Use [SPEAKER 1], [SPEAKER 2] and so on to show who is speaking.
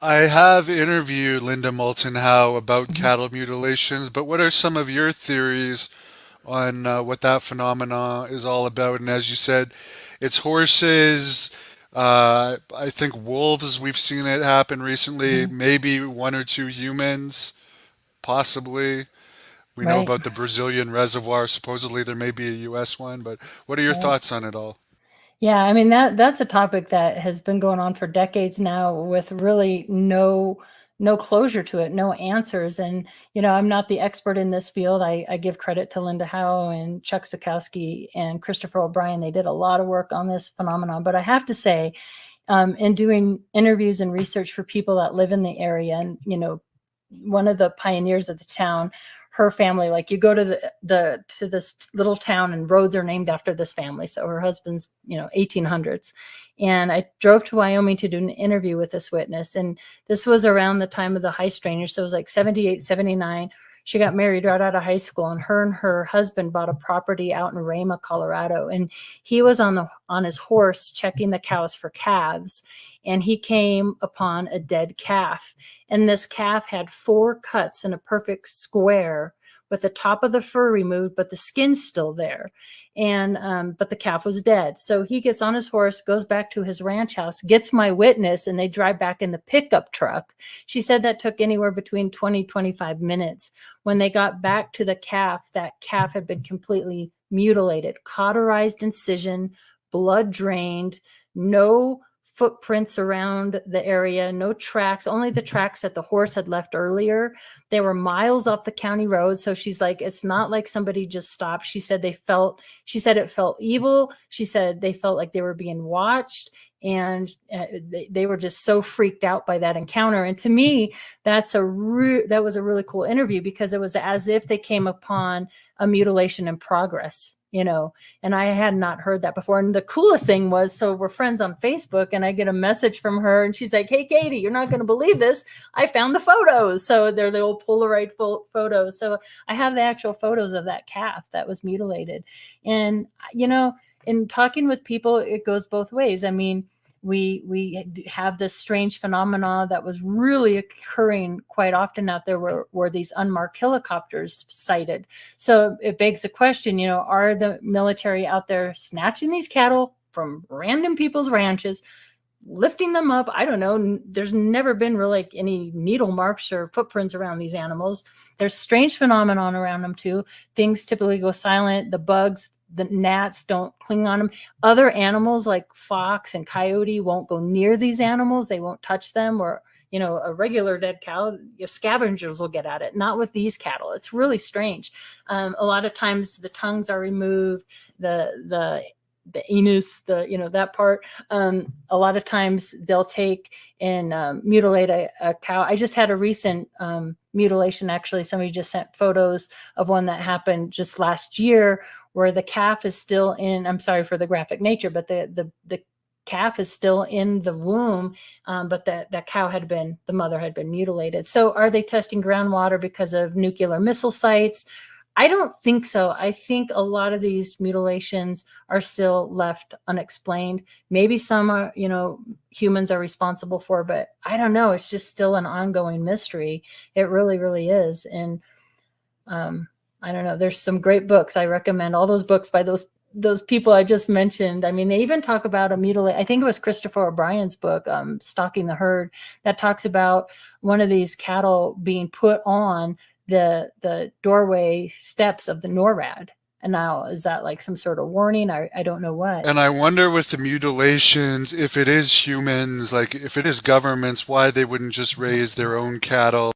[SPEAKER 1] I have interviewed Linda Moulton Howe about
[SPEAKER 2] Mhm.
[SPEAKER 1] cattle mutilations, but what are some of your theories on what that phenomena is all about? And as you said, it's horses. I think wolves, we've seen it happen recently.
[SPEAKER 2] Mhm.
[SPEAKER 1] Maybe one or two humans, possibly. We know
[SPEAKER 2] Right.
[SPEAKER 1] about the Brazilian reservoir. Supposedly there may be a U.S. one, but what are your
[SPEAKER 2] Right.
[SPEAKER 1] thoughts on it all?
[SPEAKER 2] Yeah, I mean that's a topic that has been going on for decades now with really no closure to it, no answers. And I'm not the expert in this field. I give credit to Linda Howe and Chuck Zukowski and Christopher O'Brien. They did a lot of work on this phenomenon. But I have to say, in doing interviews and research for people that live in the area, and one of the pioneers of the town, her family, like, you go to the to this little town and roads are named after this family. So her husband's 1800s. And I drove to Wyoming to do an interview with this witness, and this was around the time of the high stranger, so it was like 78, 79. She got married right out of high school, and her husband bought a property out in Rama, Colorado. And he was on his horse checking the cows for calves, and he came upon a dead calf. And this calf had four cuts in a perfect square, with the top of the fur removed, but the skin's still there. And but the calf was dead. So he gets on his horse, goes back to his ranch house, gets my witness, and they drive back in the pickup truck. She said that took anywhere between 20 to 25 minutes. When they got back to the calf, that calf had been completely mutilated, cauterized incision, blood drained, no footprints around the area, no tracks, only the tracks that the horse had left earlier. They were miles off the county road. So she's like, it's not like somebody just stopped. She said it felt evil. She said they felt like they were being watched. And they were just so freaked out by that encounter. And to me, that was a really cool interview, because it was as if they came upon a mutilation in progress. And I had not heard that before. And the coolest thing was, so we're friends on Facebook, and I get a message from her, and she's like, "Hey, Katie, you're not going to believe this. I found the photos." So they're the old Polaroid photos. So I have the actual photos of that calf that was mutilated. And, in talking with people, it goes both ways. I mean, we have this strange phenomena that was really occurring quite often out there, where these unmarked helicopters sighted. So it begs the question, are the military out there snatching these cattle from random people's ranches, lifting them up? I don't know. There's never been really like any needle marks or footprints around these animals. There's strange phenomenon around them too. Things typically go silent. The bugs, the gnats don't cling on them. Other animals like fox and coyote won't go near these animals. They won't touch them. Or a regular dead cow, your scavengers will get at it. Not with these cattle. It's really strange. A lot of times the tongues are removed, the anus, that part. A lot of times they'll take and mutilate a cow. I just had a recent mutilation. Actually, somebody just sent photos of one that happened just last year, where the calf is still in. I'm sorry for the graphic nature, but the calf is still in the womb, but the mother had been mutilated. So are they testing groundwater because of nuclear missile sites? I don't think so. I think a lot of these mutilations are still left unexplained. Maybe some are, humans are responsible for, but I don't know. It's just still an ongoing mystery. It really, really is. And I don't know. There's some great books. I recommend all those books by those people I just mentioned. I mean, they even talk about a mutilate. I think it was Christopher O'Brien's book, "Stalking the Herd," that talks about one of these cattle being put on the doorway steps of the NORAD. And now, is that like some sort of warning? I don't know what.
[SPEAKER 1] And I wonder with the mutilations, if it is humans, like if it is governments, why they wouldn't just raise their own cattle